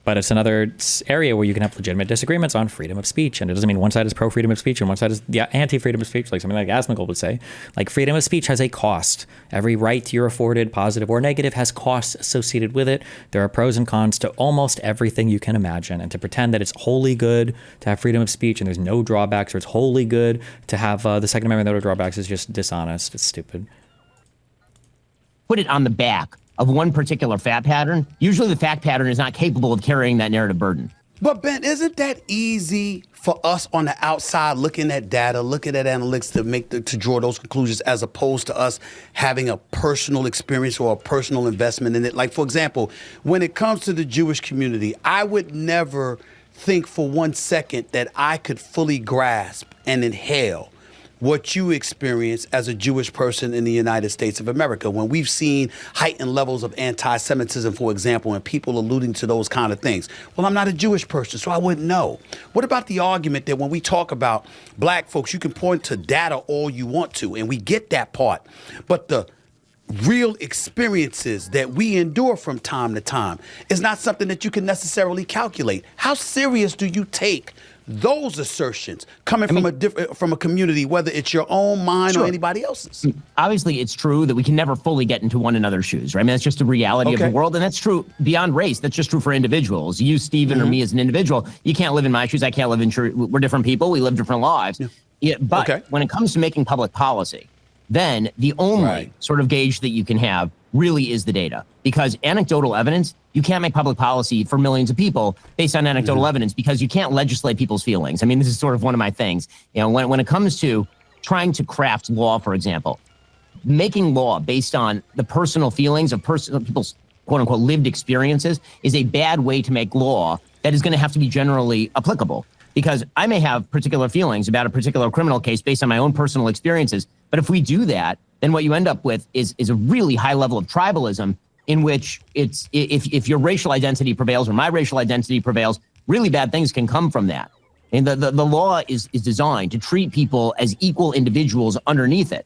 But it's another area where you can have legitimate disagreements on freedom of speech. And it doesn't mean one side is pro-freedom of speech and one side is anti-freedom of speech, like something like Asmongold would say. Like, freedom of speech has a cost. Every right you're afforded, positive or negative, has costs associated with it. There are pros and cons to almost everything you can imagine. And to pretend that it's wholly good to have freedom of speech and there's no drawbacks, or it's wholly good to have the Second Amendment with no drawbacks, is just dishonest. It's stupid. Put it on the back of one particular fact pattern. Usually the fact pattern is not capable of carrying that narrative burden. But Ben, isn't that easy for us on the outside looking at data, looking at analytics to draw those conclusions, as opposed to us having a personal experience or a personal investment in it? Like, for example, when it comes to the Jewish community, I would never think for 1 second that I could fully grasp and inhale what you experience as a Jewish person in the United States of America, when we've seen heightened levels of anti-Semitism, for example, and people alluding to those kind of things. Well, I'm not a Jewish person, so I wouldn't know. What about the argument that when we talk about black folks, you can point to data all you want to, and we get that part, but the real experiences that we endure from time to time is not something that you can necessarily calculate. How serious do you take those assertions coming from a community, whether it's your own mind or anybody else's? Obviously, it's true that we can never fully get into one another's shoes, right? I mean, that's just the reality of the world, and that's true beyond race. That's just true for individuals. You, Stephen, or me as an individual, you can't live in my shoes. I can't live in we're different people. We live different lives. But when it comes to making public policy, then the only sort of gauge that you can have really is the data. Because anecdotal evidence, you can't make public policy for millions of people based on anecdotal evidence, because you can't legislate people's feelings. I mean, this is sort of one of my things. You know, when it comes to trying to craft law, for example, making law based on the personal feelings of people's quote unquote lived experiences is a bad way to make law that is going to have to be generally applicable. Because I may have particular feelings about a particular criminal case based on my own personal experiences. But if we do that, then what you end up with is a really high level of tribalism, in which it's if your racial identity prevails or my racial identity prevails, really bad things can come from that. And the law is designed to treat people as equal individuals underneath it.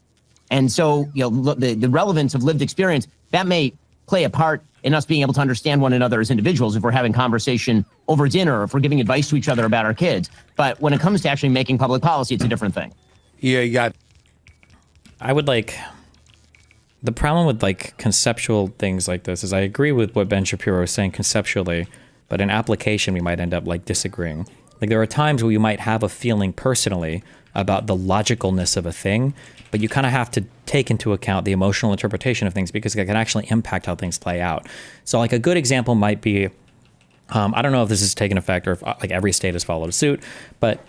And so, you know, the relevance of lived experience, that may play a part in us being able to understand one another as individuals if we're having conversation over dinner, or if we're giving advice to each other about our kids. But when it comes to actually making public policy, it's a different thing. Yeah, you got... I would the problem with conceptual things like this is I agree with what Ben Shapiro is saying conceptually, but in application we might end up disagreeing. Like, there are times where you might have a feeling personally about the logicalness of a thing, but you kind of have to take into account the emotional interpretation of things, because it can actually impact how things play out. So a good example might be, I don't know if this has taken effect or if every state has followed suit, but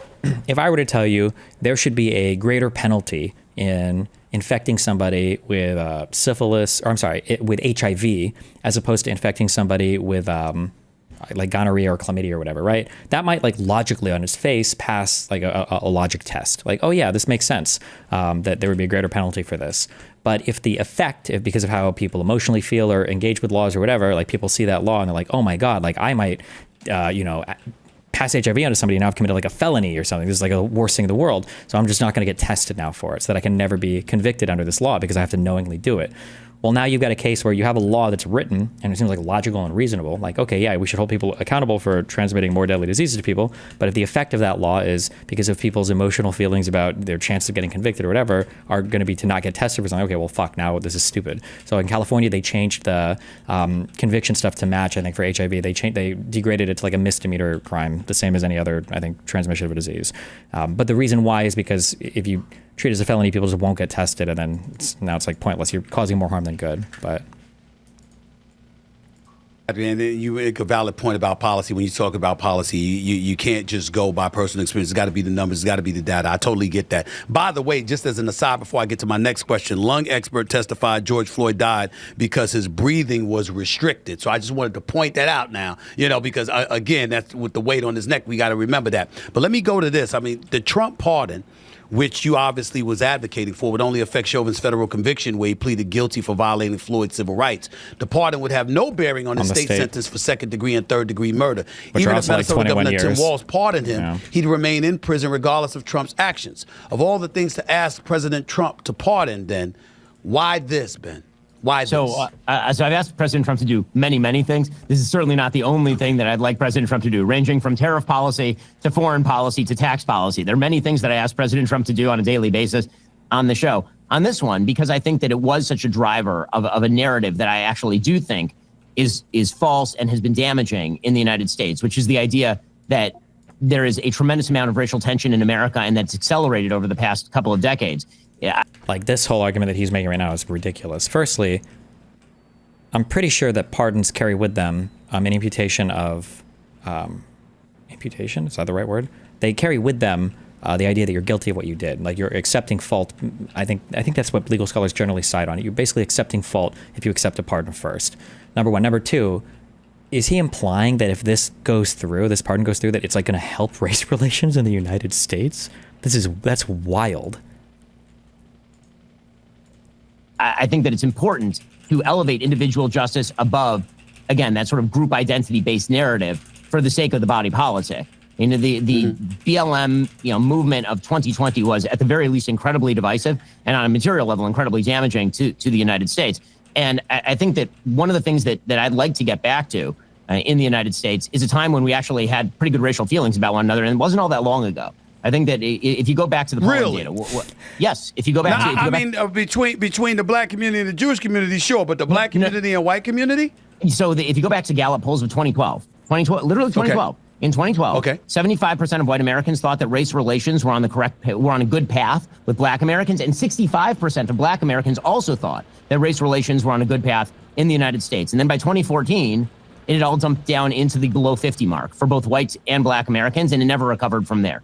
if I were to tell you there should be a greater penalty in infecting somebody with with HIV as opposed to infecting somebody with gonorrhea or chlamydia or whatever, right? That might logically on its face pass a logic test. Oh yeah, this makes sense, that there would be a greater penalty for this. But if the effect, because of how people emotionally feel or engage with laws or whatever, people see that law and they're like, oh my God, I might, pass HIV onto somebody, now I've committed like a felony or something. This is like the worst thing in the world. So I'm just not going to get tested now for it, so that I can never be convicted under this law because I have to knowingly do it. Well, now you've got a case where you have a law that's written and it seems like logical and reasonable. Like, okay, yeah, we should hold people accountable for transmitting more deadly diseases to people. But if the effect of that law is because of people's emotional feelings about their chance of getting convicted or whatever are going to be to not get tested for something, okay, well, fuck, now this is stupid. So in California, they changed the conviction stuff to match, I think, for HIV. They degraded it to like a misdemeanor crime, the same as any other, I think, transmission of a disease. But the reason why is because if you treat it as a felony, people just won't get tested, and then now it's like pointless. You're causing more harm than good. But and you make a valid point about policy. When you talk about policy, you can't just go by personal experience. It's got to be the numbers. It's got to be the data. I totally get that. By the way, just as an aside before I get to my next question, lung expert testified George Floyd died because his breathing was restricted. So I just wanted to point that out now, because, again, that's with the weight on his neck. We got to remember that. But let me go to this. I mean, the Trump pardon, which you obviously was advocating for, would only affect Chauvin's federal conviction where he pleaded guilty for violating Floyd's civil rights. The pardon would have no bearing on his state sentence for second-degree and third-degree murder. Which Even if Minnesota like Governor 21 Tim years. Walz pardoned him, he'd remain in prison regardless of Trump's actions. Of all the things to ask President Trump to pardon, then, why this, Ben? Why this? So I've asked President Trump to do many, many things. This is certainly not the only thing that I'd like President Trump to do, ranging from tariff policy to foreign policy to tax policy. There are many things that I ask President Trump to do on a daily basis on the show. On this one, because I think that it was such a driver of a narrative that I actually do think is false and has been damaging in the United States, which is the idea that there is a tremendous amount of racial tension in America and that's accelerated over the past couple of decades. Yeah. Like, this whole argument that he's making right now is ridiculous. Firstly, I'm pretty sure that pardons carry with them an imputation of imputation. Is that the right word? They carry with them the idea that you're guilty of what you did. Like, you're accepting fault. I think that's what legal scholars generally side on. You're basically accepting fault if you accept a pardon first. Number one. Number two, is he implying that if this goes through, this pardon goes through, that it's like going to help race relations in the United States? That's wild. I think that it's important to elevate individual justice above, again, that sort of group identity-based narrative for the sake of the body politic. The BLM movement of 2020 was, at the very least, incredibly divisive and on a material level, incredibly damaging to the United States. And I think that one of the things that I'd like to get back to in the United States is a time when we actually had pretty good racial feelings about one another, and it wasn't all that long ago. I think that if you go back to the polling data, yes, if you go back to between the black community and the Jewish community, sure, but the black community and white community. So if you go back to Gallup polls of 2012, literally 2012. Okay. In 2012, okay, 75% of white Americans thought that race relations were on a good path with black Americans, and 65% of black Americans also thought that race relations were on a good path in the United States. And then by 2014, it had all dumped down into the below 50 mark for both whites and black Americans, and it never recovered from there.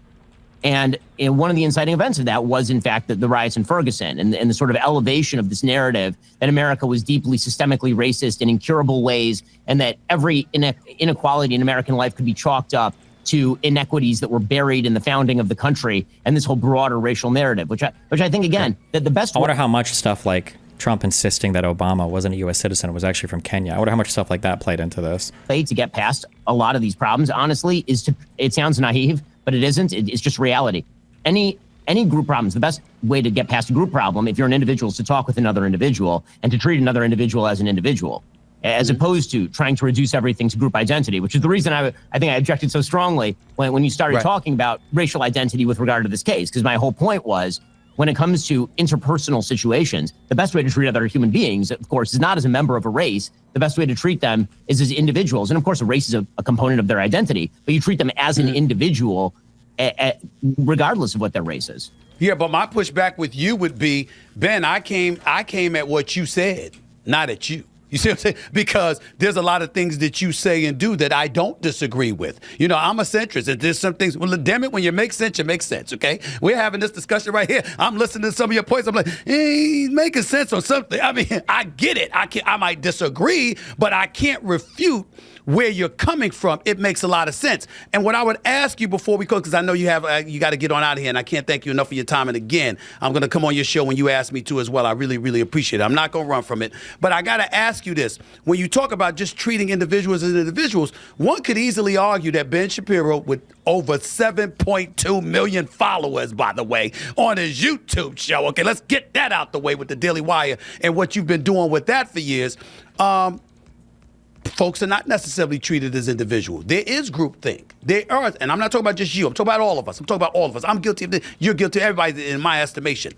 And one of the inciting events of that was, in fact, the riots in Ferguson and the sort of elevation of this narrative that America was deeply systemically racist in incurable ways, and that every inequality in American life could be chalked up to inequities that were buried in the founding of the country, and this whole broader racial narrative, which I think, again, that the best. I wonder how much stuff like Trump insisting that Obama wasn't a U.S. citizen, was actually from Kenya. I wonder how much stuff like that played into this. To get past a lot of these problems, honestly, it sounds naive, but it isn't. It's just reality. Any group problems, the best way to get past a group problem, if you're an individual, is to talk with another individual and to treat another individual as an individual, as opposed to trying to reduce everything to group identity, which is the reason I think I objected so strongly when you started talking about racial identity with regard to this case, because my whole point was, when it comes to interpersonal situations, the best way to treat other human beings, of course, is not as a member of a race. The best way to treat them is as individuals. And of course, a race is a component of their identity, but you treat them as an individual, regardless of what their race is. Yeah, but my pushback with you would be, Ben, I came at what you said, not at you. You see what I'm saying? Because there's a lot of things that you say and do that I don't disagree with. I'm a centrist, and there's some things, well, damn it, when you make sense, you make sense, okay? We're having this discussion right here. I'm listening to some of your points. I'm like, he's making sense on something. I mean, I get it. I might disagree, but I can't refute where you're coming from, it makes a lot of sense. And what I would ask you before we go, because I know you have you got to get on out of here, and I can't thank you enough for your time. And again, I'm going to come on your show when you ask me to as well. I really, really appreciate it. I'm not going to run from it. But I got to ask you this. When you talk about just treating individuals as individuals, one could easily argue that Ben Shapiro, with over 7.2 million followers, by the way, on his YouTube show. Okay, let's get that out the way with the Daily Wire and what you've been doing with that for years. Folks are not necessarily treated as individuals. There is groupthink. There are, and I'm not talking about just you. I'm talking about all of us. I'm talking about all of us. I'm guilty of this. You're guilty. Everybody, in my estimation.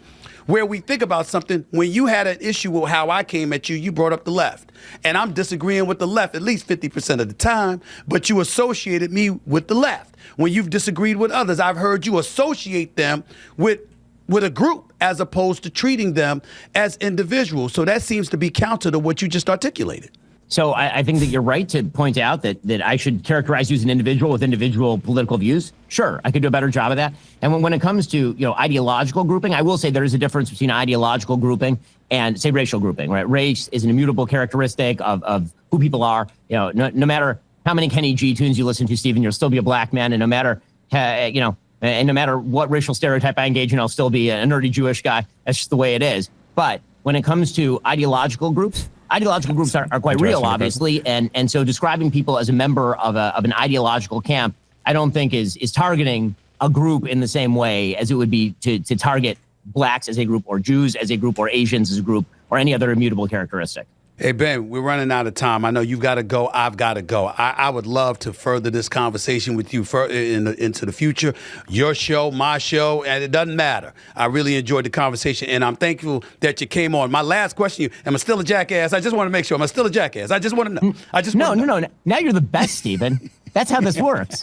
Where we think about something, when you had an issue with how I came at you, you brought up the left. And I'm disagreeing with the left at least 50% of the time, but you associated me with the left. When you've disagreed with others, I've heard you associate them with a group as opposed to treating them as individuals. So that seems to be counter to what you just articulated. So I think that you're right to point out that I should characterize you as an individual with individual political views. Sure, I could do a better job of that. And when it comes to ideological grouping, I will say there is a difference between ideological grouping and, say, racial grouping. Right? Race is an immutable characteristic of who people are. No matter how many Kenny G tunes you listen to, Stephen, you'll still be a black man, and no matter and no matter what racial stereotype I engage in, I'll still be a nerdy Jewish guy. That's just the way it is. But when it comes to ideological groups are quite real, obviously, and so describing people as a member of an ideological camp, I don't think is targeting a group in the same way as it would be to target blacks as a group, or Jews as a group, or Asians as a group, or any other immutable characteristic. Hey, Ben, we're running out of time. I know you've got to go. I've got to go. I would love to further this conversation with you into the future. Your show, my show, and it doesn't matter. I really enjoyed the conversation, and I'm thankful that you came on. My last question to you, am I still a jackass? I just want to make sure. Am I still a jackass? I just want to know. No. Now you're the best, Stephen. That's how this works.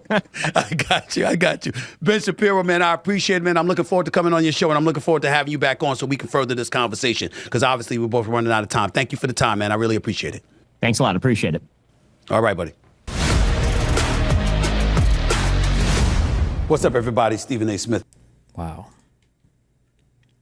I got you. Ben Shapiro, man, I appreciate it, man. I'm looking forward to coming on your show, and I'm looking forward to having you back on so we can further this conversation, because obviously we're both running out of time. Thank you for the time, man. I really appreciate it. Thanks a lot. Appreciate it. All right, buddy. What's up, everybody? Stephen A. Smith. Wow.